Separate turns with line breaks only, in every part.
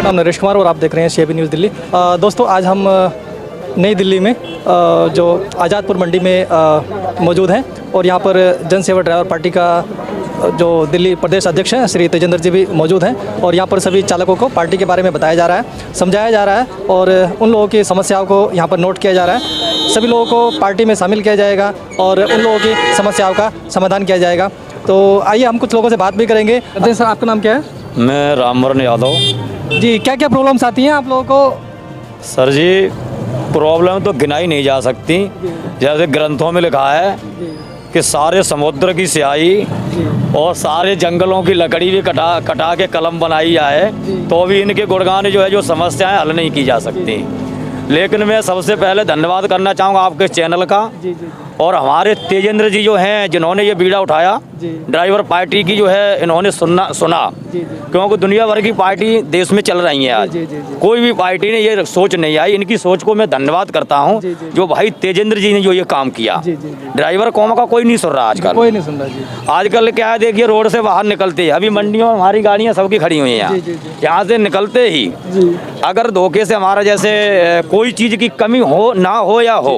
नाम नरेश कुमार और आप देख रहे हैं CIB न्यूज़ दिल्ली। दोस्तों आज हम नई दिल्ली में जो आज़ादपुर मंडी में मौजूद हैं और यहाँ पर जन सेवा ड्राइवर पार्टी का जो दिल्ली प्रदेश अध्यक्ष हैं श्री तेजेंद्र जी भी मौजूद हैं और यहाँ पर सभी चालकों को पार्टी के बारे में बताया जा रहा है, समझाया जा रहा है और उन लोगों की समस्याओं को यहाँ पर नोट किया जा रहा है। सभी लोगों को पार्टी में शामिल किया जाएगा और उन लोगों की समस्याओं का समाधान किया जाएगा। तो आइए हम कुछ लोगों से बात भी करेंगे। सर आपका नाम क्या है?
मैं रामवरण यादव।
जी, क्या क्या प्रॉब्लम्स आती हैं आप लोगों को?
सर जी, प्रॉब्लम तो गिनाई नहीं जा सकती। जैसे ग्रंथों में लिखा है कि सारे समुद्र की स्याही और सारे जंगलों की लकड़ी भी कटा के कलम बनाई जाए तो भी इनके गुणगान जो है जो समस्याएं हल नहीं की जा सकती। लेकिन मैं सबसे पहले धन्यवाद करना चाहूँगा आपके चैनल का और हमारे तेजेंद्र जी जो हैं जिन्होंने ये बीड़ा उठाया ड्राइवर पार्टी की जो है इन्होंने सुना क्योंकि दुनिया भर की पार्टी देश में चल रही है आज। कोई भी पार्टी ने ये सोच नहीं आई। इनकी सोच को मैं धन्यवाद करता हूँ जो भाई तेजेंद्र जी ने जो ये काम किया। ड्राइवर कौम का कोई नहीं सुन रहा आजकल,
कोई नहीं सुन रहा।
आजकल क्या है, देखिए रोड से बाहर निकलते ही अभी मंडियों में हमारी गाड़ियाँ सबकी खड़ी हुई हैं यहाँ से निकलते ही अगर धोखे से हमारा जैसे कोई चीज़ की कमी हो ना हो या हो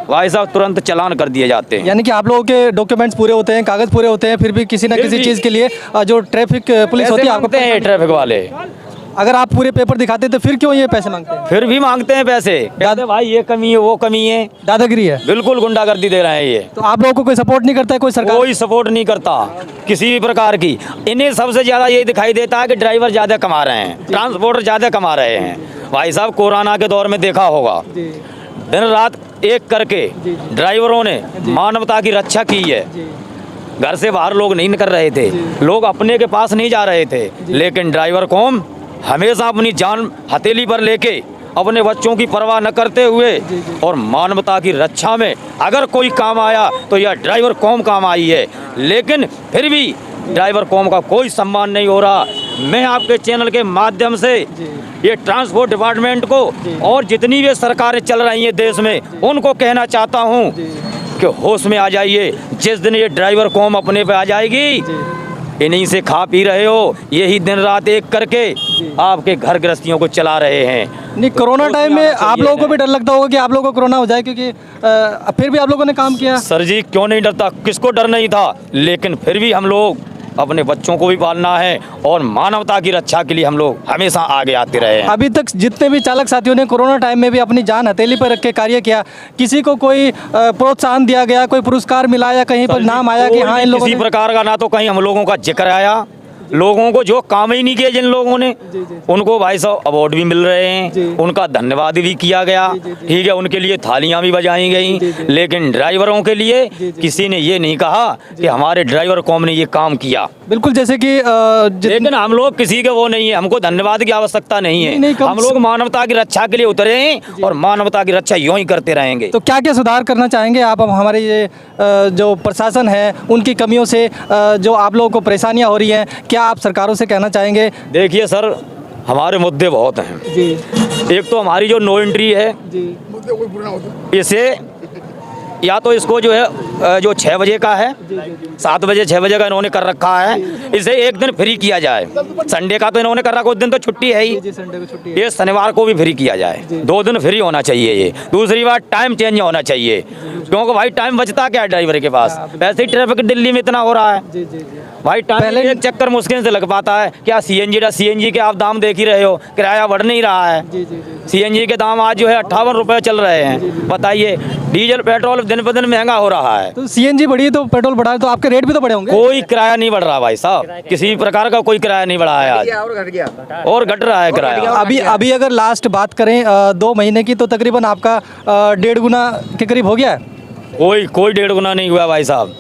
भाई साहब तुरंत चालान कर दिए जाते हैं।
यानी कि आप लोगों के डॉक्यूमेंट्स पूरे होते हैं, कागज पूरे होते हैं, फिर भी किसी न किसी चीज़ के लिए जो ट्रैफिक पुलिस होती है आपको
ट्रैफिक वाले
अगर आप पूरे पेपर दिखाते तो फिर क्यों ये पैसे मांगते हैं?
फिर भी मांगते हैं पैसे, कहते भाई ये कमी है वो कमी है।
दादागिरी है,
बिल्कुल गुंडागर्दी दे रहे हैं ये।
तो आप लोगों को कोई सपोर्ट नहीं करता है? कोई सरकार
कोई सपोर्ट नहीं करता किसी भी प्रकार की। इन्हें सबसे ज्यादा ये दिखाई देता है कि ड्राइवर ज्यादा कमा रहे हैं, ट्रांसपोर्टर ज्यादा कमा रहे हैं। भाई साहब कोरोना के दौर में देखा होगा दिन रात एक करके ड्राइवरों ने मानवता की रक्षा की है। घर से बाहर लोग नहीं निकल रहे थे, लोग अपने के पास नहीं जा रहे थे, लेकिन ड्राइवर कौम हमेशा अपनी जान हथेली पर लेके अपने बच्चों की परवाह न करते हुए और मानवता की रक्षा में अगर कोई काम आया तो यह ड्राइवर कौम काम आई है। लेकिन फिर भी ड्राइवर कौम का कोई सम्मान नहीं हो रहा। मैं आपके चैनल के माध्यम से ये ट्रांसपोर्ट डिपार्टमेंट को और जितनी भी सरकारें चल रही हैं देश में उनको कहना चाहता हूँ कि होश में आ जाइए। जिस दिन ये ड्राइवर कौम अपने पे आ जाएगी, इन्हीं से खा पी रहे हो, यही दिन रात एक करके आपके घर गृहस्थियों को चला रहे हैं।
नहीं, कोरोना टाइम में आप लोगों को भी डर लगता होगा कि आप लोगों को कोरोना हो जाए, क्योंकि फिर भी आप लोगों ने काम किया।
सर जी क्यों नहीं डरता, किसको डर नहीं था, लेकिन फिर भी हम लोग अपने बच्चों को भी पालना है और मानवता की रक्षा के लिए हम लोग हमेशा आगे आते रहे हैं।
अभी तक जितने भी चालक साथियों ने कोरोना टाइम में भी अपनी जान हथेली पर रख के कार्य किया, किसी को कोई प्रोत्साहन दिया गया, कोई पुरस्कार मिला या कहीं पर नाम आया कि हाँ इन लोगों
किसी प्रकार का ना तो कहीं हम लोगों का जिक्र आया। लोगों को जो काम ही नहीं किया जिन लोगों ने उनको भाई साहब अवार्ड भी मिल रहे हैं, उनका धन्यवाद भी किया गया, ठीक है, उनके लिए थालियां भी बजाई गई। लेकिन ड्राइवरों के लिए किसी ने ये नहीं कहा कि हमारे ड्राइवर कौम ने ये काम किया।
बिल्कुल, जैसे कि
लेकिन हम लोग किसी के वो नहीं है, हमको धन्यवाद की आवश्यकता नहीं है। हम लोग मानवता की रक्षा के लिए उतरे हैं और मानवता की रक्षा यूं ही करते रहेंगे।
तो क्या क्या सुधार करना चाहेंगे आप हमारे ये जो प्रशासन है उनकी कमियों से जो आप लोगों को परेशानियां हो रही हैं, क्या आप सरकारों से कहना चाहेंगे?
देखिए सर, हमारे मुद्दे बहुत हैं जी। एक तो हमारी जो नो एंट्री है जी, इसे या तो इसको जो है जो 6 बजे का है 7 बजे 6 बजे का इन्होंने कर रखा है, इसे एक दिन फ्री किया जाए। संडे का तो इन्होंने कर रखा, उस दिन तो छुट्टी है ही, ये शनिवार को भी फ्री किया जाए। 2 दिन फ्री होना चाहिए ये। दूसरी बात टाइम चेंज होना चाहिए, क्योंकि भाई टाइम बचता क्या है ड्राइवर के पास, वैसे ही ट्रैफिक दिल्ली में इतना हो रहा है भाई। टाइम एक चक्कर मुश्किल से लग पाता है। क्या सीएनजी के आप दाम देख ही रहे हो, किराया बढ़ नहीं रहा है। सीएनजी के दाम आज जो है 58 रुपये चल रहे हैं। बताइए, डीजल पेट्रोल दिन ब दिन महंगा हो रहा है।
तो सीएनजी बढ़ी तो पेट्रोल बढ़ा तो आपके रेट भी तो बढ़े होंगे।
कोई किराया नहीं बढ़ रहा भाई साहब, किसी प्रकार का कोई किराया नहीं बढ़ा है आज, और घट रहा है किराया।
अभी अगर लास्ट बात करें 2 महीने की, तो तकरीबन आपका 1.5 गुना के करीब हो गया है।
कोई 1.5 गुना नहीं हुआ भाई साहब।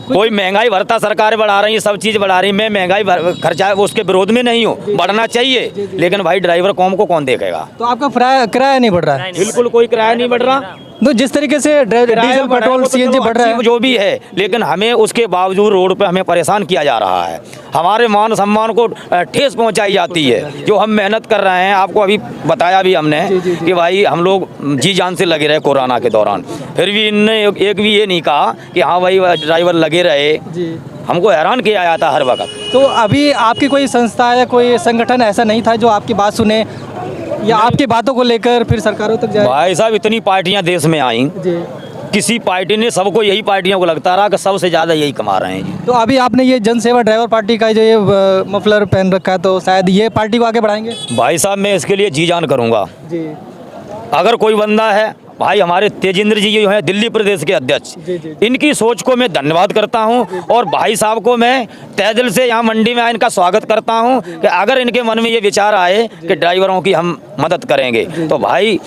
कोई महंगाई भरता सरकारें बढ़ा रही हैं, सब चीज़ बढ़ा रही हैं। मैं महंगाई खर्चा उसके विरोध में नहीं हूँ, बढ़ना चाहिए, लेकिन भाई ड्राइवर कौम को कौन देखेगा।
तो आपका किराया नहीं बढ़ रहा है?
बिल्कुल कोई किराया नहीं बढ़ रहा।
तो जिस तरीके से डीजल पेट्रोल सीएनजी बढ़ रहा है
जो भी है, लेकिन हमें उसके बावजूद रोड पे हमें परेशान किया जा रहा है। हमारे मान सम्मान को ठेस पहुंचाई जाती है। जो हम मेहनत कर रहे हैं, आपको अभी बताया भी हमने कि भाई हम लोग जी जान से लगे रहे कोरोना के दौरान, फिर भी इनने एक भी ये नहीं कहा कि हाँ भाई ड्राइवर लगे रहे। हमको हैरान किया जाता हर वक्त।
तो अभी आपकी कोई संस्था या कोई संगठन ऐसा नहीं था जो आपकी बात सुने या आपकी बातों को लेकर फिर सरकारों तक जाए?
भाई साहब इतनी पार्टियां देश में आई,
जी।
किसी पार्टी ने, सबको यही पार्टियों को लगता रहा कि सबसे ज़्यादा यही कमा रहे हैं जी।
तो अभी आपने ये जन सेवा ड्राइवर पार्टी का जो ये मफलर पहन रखा है, तो शायद ये पार्टी को आगे बढ़ाएंगे?
भाई साहब मैं इसके लिए जी जान करूँगा।
जी
अगर कोई बंदा है, भाई हमारे तेजेंद्र जी जो हैं दिल्ली प्रदेश के अध्यक्ष,
जी, जी।
इनकी सोच को मैं धन्यवाद करता हूं और भाई साहब को मैं तहे दिल से यहाँ मंडी में इनका स्वागत करता हूं कि अगर इनके मन में ये विचार आए कि ड्राइवरों की हम मदद करेंगे, तो भाई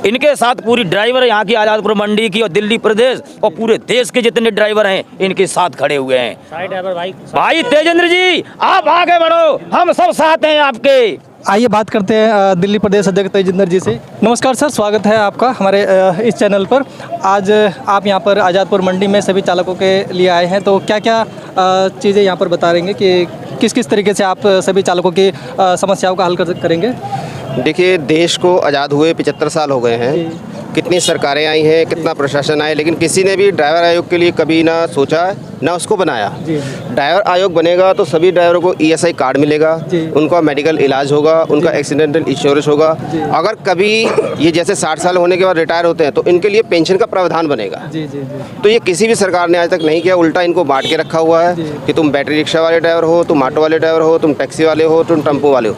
इनके साथ पूरी ड्राइवर यहाँ की आज़ादपुर मंडी की और दिल्ली प्रदेश और पूरे देश के जितने ड्राइवर हैं इनके साथ खड़े हुए हैं।
ड्राइवर
भाई तेजेंद्र जी आप आगे बढ़ो, हम सब साथ हैं आपके।
आइए बात करते हैं दिल्ली प्रदेश अध्यक्ष तेजिंदर जी से। नमस्कार सर, स्वागत है आपका हमारे इस चैनल पर। आज आप यहाँ पर आज़ादपुर मंडी में सभी चालकों के लिए आए हैं, तो क्या क्या चीज़ें यहाँ पर बता रहेंगे कि किस किस तरीके से आप सभी चालकों की समस्याओं का हल करेंगे?
देखिए, देश को आज़ाद हुए 75 साल हो गए हैं। कितनी सरकारें आई हैं, कितना प्रशासन आए, लेकिन किसी ने भी ड्राइवर आयोग के लिए कभी ना सोचा ना उसको बनाया। ड्राइवर आयोग बनेगा तो सभी ड्राइवरों को ESI कार्ड मिलेगा, उनका मेडिकल इलाज होगा, उनका एक्सीडेंटल इंश्योरेंस होगा। अगर कभी ये जैसे 60 साल होने के बाद रिटायर होते हैं तो इनके लिए पेंशन का प्रावधान बनेगा। तो ये किसी भी सरकार ने आज तक नहीं किया, उल्टा इनको बांट के रखा हुआ है कि तुम बैटरी रिक्शा वाले ड्राइवर हो, तुम ऑटो वाले ड्राइवर हो, तुम टैक्सी वाले हो, तुम टेम्पो वाले हो,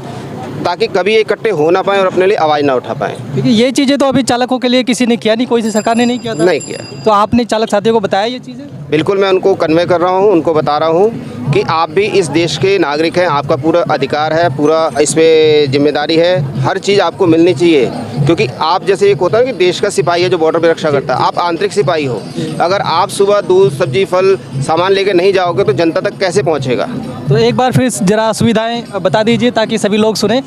ताकि कभी ये इकट्ठे हो ना पाए और अपने लिए आवाज़ ना उठा पाए।
क्योंकि ये चीज़ें तो अभी चालकों के लिए किसी ने किया नहीं, कोई सी सरकार ने नहीं किया था।
नहीं किया।
तो आपने चालक साथियों को बताया ये चीज़ें?
बिल्कुल, मैं उनको कन्वे कर रहा हूँ, उनको बता रहा हूँ कि आप भी इस देश के नागरिक हैं, आपका पूरा अधिकार है, पूरा इस पर जिम्मेदारी है, हर चीज़ आपको मिलनी चाहिए। क्योंकि आप जैसे एक होता है कि देश का सिपाही है जो बॉर्डर पर रक्षा करता है, आप आंतरिक सिपाही हो। अगर आप सुबह दूध सब्जी फल सामान लेके नहीं जाओगे तो जनता तक कैसे पहुँचेगा?
तो एक बार फिर ज़रा सुविधाएँ बता दीजिए ताकि सभी लोग सुने।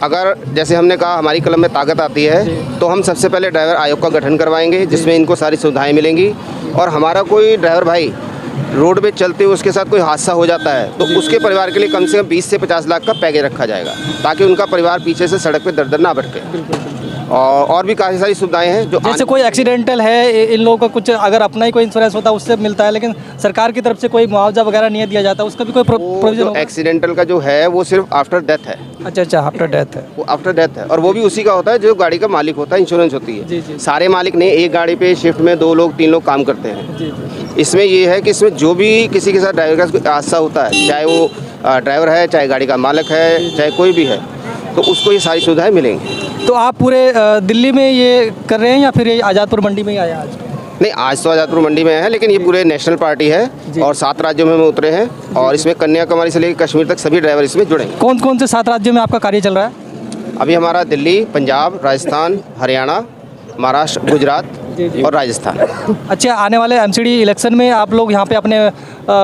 अगर जैसे हमने कहा हमारी कलम में ताकत आती है तो हम सबसे पहले ड्राइवर आयोग का गठन करवाएंगे, जिसमें इनको सारी सुविधाएं मिलेंगी। और हमारा कोई ड्राइवर भाई रोड पे चलते हुए उसके साथ कोई हादसा हो जाता है तो उसके परिवार के लिए कम से कम 20 से 50 लाख का पैकेज रखा जाएगा, ताकि उनका परिवार पीछे से सड़क पे दर-दर ना भटके। और भी काफ़ी सारी सुविधाएं हैं जो
जैसे कोई एक्सीडेंटल है, इन लोगों का कुछ अगर अपना ही कोई इंश्योरेंस होता है उससे मिलता है, लेकिन सरकार की तरफ से कोई मुआवजा वगैरह नहीं दिया जाता, उसका भी कोई प्रोविजन होगा?
एक्सीडेंटल का जो है वो सिर्फ आफ्टर डेथ है।
अच्छा, आफ्टर डेथ है।
वो आफ्टर डेथ है और वो भी उसी का होता है जो गाड़ी का मालिक होता है, इंश्योरेंस होती है।
जी।
सारे मालिक नहीं, एक गाड़ी पे शिफ्ट में 2 लोग 3 लोग काम करते हैं।
जी।
इसमें ये है कि इसमें जो भी किसी के साथ ड्राइवर का हादसा होता है, चाहे वो ड्राइवर है, चाहे गाड़ी का मालिक है, चाहे कोई भी है, तो उसको ये सारी सुविधाएं मिलेंगी।
तो आप पूरे दिल्ली में ये कर रहे हैं या फिर ये आज़ादपुर मंडी में ही आया आज?
नहीं, आज तो आज़ादपुर मंडी में है, लेकिन ये पूरे नेशनल पार्टी है और 7 राज्यों में उतरे हैं और इसमें कन्याकुमारी से लेकर कश्मीर तक सभी ड्राइवर इसमें जुड़ेंगे।
कौन कौन से 7 राज्यों में आपका कार्य चल रहा है?
अभी हमारा दिल्ली, पंजाब, राजस्थान, हरियाणा, महाराष्ट्र, गुजरात और राजस्थान।
अच्छा, आने वाले MCD इलेक्शन में आप लोग यहाँ पे अपने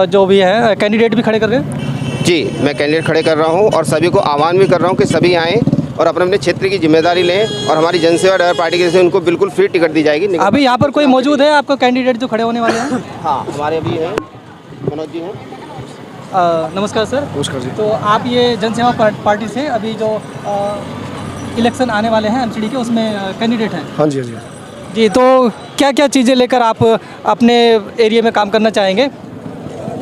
जो भी हैं कैंडिडेट भी खड़े कर रहे हैं?
जी, मैं कैंडिडेट खड़े कर रहा हूँ और सभी को आह्वान भी कर रहा हूँ कि सभी आएँ और अपने अपने क्षेत्र की जिम्मेदारी लें और हमारी जनसेवा ड्राइवर पार्टी के जैसे उनको बिल्कुल फ्री टिकट दी जाएगी।
अभी यहाँ पर कोई मौजूद है आपका कैंडिडेट जो खड़े होने वाले हैं?
हाँ, हमारे अभी हैं, मनोज जी हैं।
नमस्कार सर।
नमस्कार जी।
तो आप ये जनसेवा पार्टी से अभी जो इलेक्शन आने वाले हैं MCD के, उसमें कैंडिडेट हैं?
हाँ जी, हाँ जी।
जी, तो क्या क्या चीज़ें लेकर आप अपने एरिया में काम करना चाहेंगे?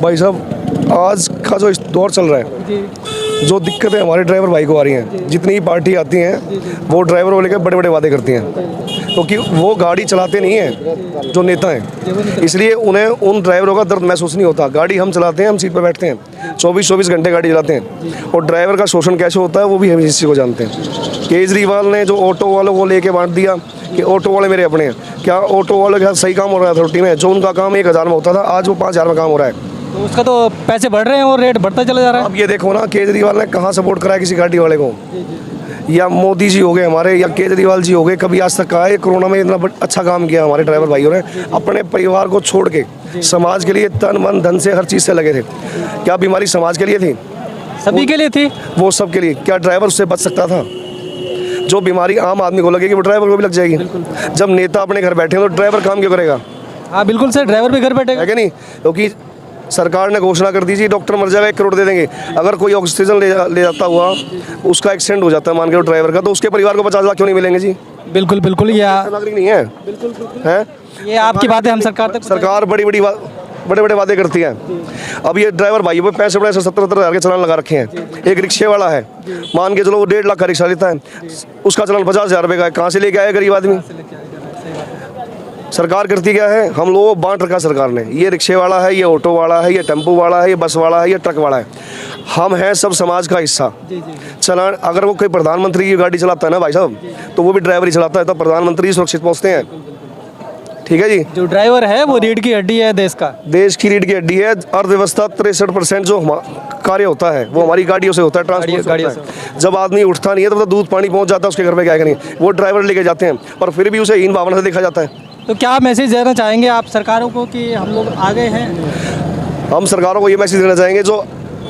भाई साहब, आज का जो दौर चल रहा है,
जी।
जो दिक्कतें हमारे ड्राइवर भाई को आ रही हैं, जितनी भी पार्टी आती हैं वो ड्राइवरों को लेकर बड़े बड़े वादे करती हैं, क्योंकि वो गाड़ी चलाते नहीं हैं जो नेता हैं, इसलिए उन्हें उन ड्राइवरों का दर्द महसूस नहीं होता। गाड़ी हम चलाते हैं, हम सीट पर बैठते हैं, 24-24 घंटे गाड़ी चलाते हैं और ड्राइवर का शोषण कैसे होता है वो भी हम इसी को जानते हैं। केजरीवाल ने जो ऑटो वालों को लेके बांट दिया कि ऑटो वाले मेरे अपने हैं, क्या ऑटो वालों के साथ सही काम हो रहा है अथॉरिटी में? जो उनका काम 1000 में होता था, आज वो 5000 में काम हो रहा है।
तो उसका तो पैसे बढ़ रहे हैं और रेट बढ़ता चला जा रहा है।
अब ये देखो ना, केजरीवाल ने कहाँ सपोर्ट करा है किसी गाड़ी वाले को? या मोदी जी हो गए हमारे, या केजरीवाल जी हो गए, कभी आज तक कहा है कोरोना में इतना अच्छा काम किया हमारे ड्राइवर भाइयों ने? अपने परिवार को छोड़ के समाज के लिए तन मन धन से हर चीज़ से लगे थे। क्या बीमारी समाज के लिए थी?
सभी के लिए थी।
वो सब के लिए। क्या ड्राइवर उससे बच सकता था? जो बीमारी आम आदमी को लगेगी वो ड्राइवर को भी लग जाएगी। जब नेता अपने घर बैठे हैं तो ड्राइवर काम क्यों करेगा?
हाँ बिल्कुल सर, ड्राइवर भी घर बैठेगा,
है कि नहीं? क्योंकि सरकार ने घोषणा कर दी थी डॉक्टर मर जाएगा 1 करोड़ दे देंगे। अगर कोई ऑक्सीजन ले जाता हुआ, उसका एक्सीडेंट हो जाता है मान के ड्राइवर का, तो उसके परिवार को 50 लाख क्यों नहीं मिलेंगे जी?
बिल्कुल ये
नागरिक नहीं है।
बिल्कुल ये आपकी बातें हम सरकार तक
सरकार बड़ी बड़ी बात बड़े बड़े वादे करती हैं। अब ये ड्राइवर भाई पे पैसे बड़े 70-70 हज़ार के चालान लगा रखे हैं। एक रिक्शे वाला है, मान के चलो वो 1.5 लाख का रिक्शा लेता है, उसका चालान 50,000 रुपये का है। कहाँ से लेके आया गरीब आदमी? सरकार करती क्या है? हम लोगों को बांट रखा सरकार ने। ये रिक्शे वाला है, ये ऑटो वाला है, ये टेम्पो वाला है, ये बस वाला है, ये ट्रक वाला है। हम हैं सब समाज का हिस्सा। चलान अगर वो कोई प्रधानमंत्री की गाड़ी चलाता है ना भाई साहब, तो वो भी ड्राइवर ही चलाता है, तो प्रधानमंत्री सुरक्षित पहुँचते हैं। ठीक है जी।
जो ड्राइवर है वो रीढ़ की हड्डी है देश का,
देश की रीढ़ की हड्डी है। अर्थव्यवस्था 63% जो कार्य होता है वो हमारी गाड़ियों से होता है, ट्रांसपोर्ट से होता है। जब आदमी उठता नहीं है तो दूध पानी पहुंच जाता है उसके घर पे, क्या करेंगे? वो ड्राइवर लेके जाते हैं, और फिर भी उसे हीन भावना से देखा जाता है।
तो क्या मैसेज देना चाहेंगे आप सरकारों को कि हम लोग आगे हैं?
हम सरकारों को ये मैसेज देना चाहेंगे, जो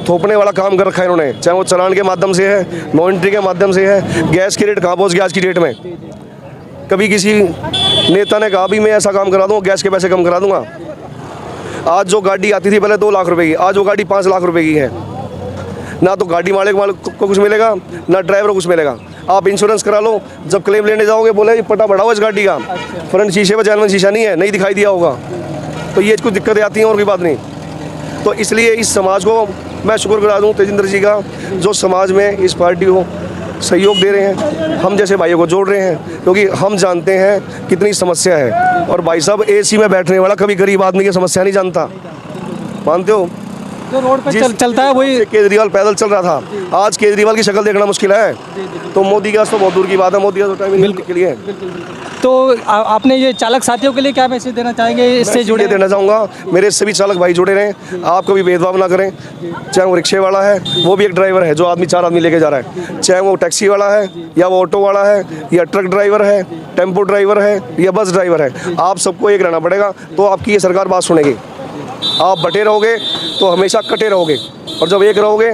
थोपने वाला काम कर रखा है इन्होंने, चाहे वो चालान के माध्यम से है, नो एंट्री के माध्यम से है। गैस की रेट कहाँ पहुँच गया आज की डेट में? कभी किसी नेता ने कहा भी मैं ऐसा काम करा दूँगा, गैस के पैसे कम करा दूँगा। आज जो गाड़ी आती थी पहले 2 लाख रुपए की, आज वो गाड़ी 5 लाख रुपए की है। ना तो गाड़ी मालिक को कुछ मिलेगा, ना ड्राइवर को कुछ मिलेगा। आप इंश्योरेंस करा लो, जब क्लेम लेने जाओगे बोले ये पटा बढ़ाओ इस गाड़ी का, फ्रंट शीशे पर चैनल शीशा नहीं है, नहीं दिखाई दिया होगा। तो ये कुछ दिक्कतें आती हैं, और कोई बात नहीं। तो इसलिए इस समाज को मैं शुक्रगुजार हूँ तेजिंदर जी का, जो समाज में इस पार्टी को सहयोग दे रहे हैं, हम जैसे भाइयों को जोड़ रहे हैं, क्योंकि हम जानते हैं कितनी समस्या है। और भाई साहब, एसी में बैठने वाला कभी गरीब आदमी की समस्या नहीं जानता, मानते हो?
जो रोड पर चलता है वही।
केजरीवाल पैदल चल रहा था, आज केजरीवाल की शक्ल देखना मुश्किल है। तो मोदी का तो बहुत दूर की बात है, मोदी का तो टाइम नहीं के लिए।
तो आपने ये चालक साथियों के लिए क्या मैसेज देना चाहेंगे इससे जुड़े?
देना चाहूँगा, मेरे सभी चालक भाई जुड़े रहें, आप कभी भेदभाव ना करें। चाहे वो रिक्शे वाला है, वो भी एक ड्राइवर है जो आदमी 4 आदमी लेके जा रहा है, चाहे वो टैक्सी वाला है, या वो ऑटो वाला है, या ट्रक ड्राइवर है, टेम्पो ड्राइवर है, या बस ड्राइवर है। आप सबको एक रहना पड़ेगा, तो आपकी ये सरकार बात सुनेगी। आप बटे रहोगे तो हमेशा कटे रहोगे, और जब एक रहोगे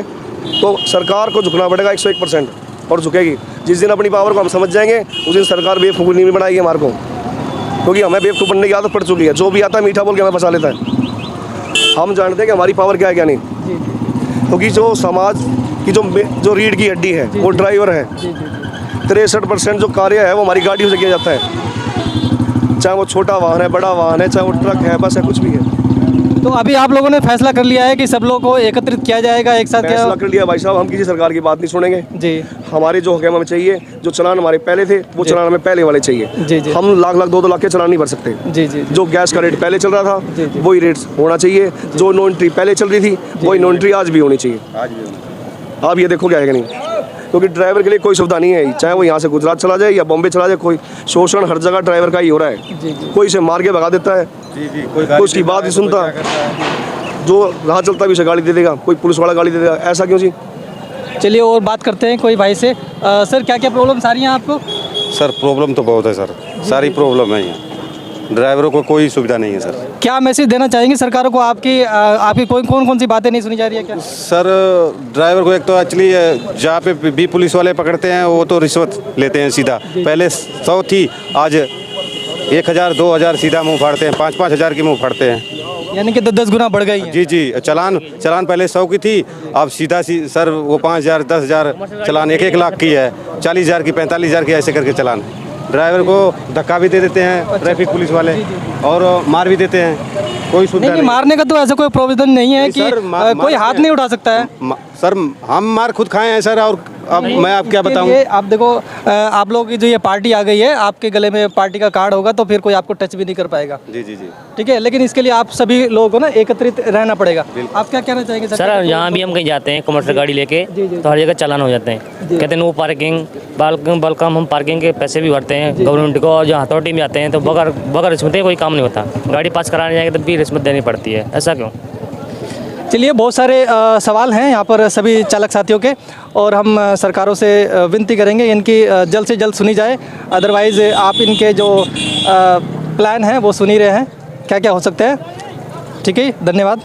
तो सरकार को झुकना पड़ेगा 101%, और झुकेगी। जिस दिन अपनी पावर को हम समझ जाएंगे, उस दिन सरकार बेवकूफ़ नहीं बनाएगी हमारे को, क्योंकि हमें बेवकूफ़ बनने की आदत पड़ चुकी है। जो भी आता है मीठा बोल के हमें फंसा लेता है। हम जानते हैं कि हमारी पावर क्या है क्या नहीं, क्योंकि जो समाज की जो रीढ़ की हड्डी है वो ड्राइवर है। 63% जो कार्य है वो हमारी गाड़ियों से किया जाता है, चाहे वो छोटा वाहन है, बड़ा वाहन है, चाहे वो ट्रक है, बस है, कुछ भी है।
तो अभी आप लोगों ने फैसला कर लिया है कि सब लोगों को एकत्रित किया जाएगा एक साथ?
फैसला कर लिया भाई साहब, हम किसी सरकार की बात नहीं सुनेंगे
जी।
हमारे जो हुक्म हमें चाहिए, जो चलान हमारे पहले थे वो चलान हमें पहले वाले चाहिए।
जी जी।
हम लाख 2-2 लाख के चलान नहीं भर सकते।
जी जी।
जो गैस का रेट पहले चल रहा था
जी जी।
वही रेट होना चाहिए। जो नो एंट्री पहले चल रही थी वही नो एंट्री आज भी होनी चाहिए। आप ये देखो क्या है कि नहीं, क्योंकि ड्राइवर के लिए कोई सुविधा नहीं है, चाहे वो यहाँ से गुजरात चला जाए या बॉम्बे चला जाए, कोई शोषण हर जगह ड्राइवर का ही हो रहा है। कोई इसे मार के भगा देता है, कोई उसकी बात नहीं सुनता, जो राह चलता भी उसे गाड़ी दे देगा, कोई पुलिस वाला गाड़ी दे देगा। ऐसा क्यों जी?
चलिए और बात करते हैं कोई भाई से। सर क्या क्या प्रॉब्लम आ रही हैं आपको?
सर प्रॉब्लम तो बहुत है सर, सारी प्रॉब्लम है यहाँ, ड्राइवरों को कोई सुविधा नहीं है सर।
क्या मैसेज देना चाहेंगे सरकारों को? आपकी कौन सी बातें नहीं सुनी जा रही है क्या?
सर ड्राइवर को एक तो एक्चुअली जहाँ पे भी पुलिस वाले पकड़ते हैं वो तो रिश्वत लेते हैं सीधा। पहले 100 थी, आज 1000 2000 सीधा मुँह फाड़ते हैं, 5-5 हज़ार की मुँह फाड़ते हैं,
यानी कि 10 गुना बढ़ गई है।
जी जी। चलान पहले 100 की थी, अब सीधा सर वो 5000 10,000 चलान 1-1 लाख की है, 40,000 की 45,000 की, ऐसे करके चलान। ड्राइवर को धक्का भी दे देते हैं ट्रैफिक पुलिस वाले, और मार भी देते हैं, कोई सुविधा
नहीं। मारने का तो ऐसा कोई प्रोविजन नहीं है कि कोई हाथ नहीं उठा सकता है।
सर हम मार खुद खाए हैं सर, और अब मैं आप क्या बताऊं?
आप देखो, आप लोगों की जो ये पार्टी आ गई है, आपके गले में पार्टी का कार्ड होगा तो फिर कोई आपको टच भी नहीं कर पाएगा।
जी जी जी।
ठीक है, लेकिन इसके लिए आप सभी लोगों को ना एकत्रित रहना पड़ेगा। आप क्या कहना चाहेंगे
सर? यहाँ भी हम कहीं जाते हैं कमर्शियल गाड़ी लेके, तो हर जगह चालान हो जाते हैं, कहते हैं नो पार्किंग, बल्कम हम पार्किंग के पैसे भी भरते हैं गवर्नमेंट को, और जहाँ अथॉरिटी में आते हैं तो बगैर रिश्वत कोई काम नहीं होता। गाड़ी पास कराने जाएंगे तब भी रिश्वत देनी पड़ती है, ऐसा क्यों?
चलिए, बहुत सारे सवाल हैं यहाँ पर सभी चालक साथियों के, और हम सरकारों से विनती करेंगे इनकी जल्द से जल्द सुनी जाए। अदरवाइज़ आप इनके जो प्लान हैं वो सुन ही रहे हैं, क्या क्या हो सकते हैं। ठीक है, धन्यवाद।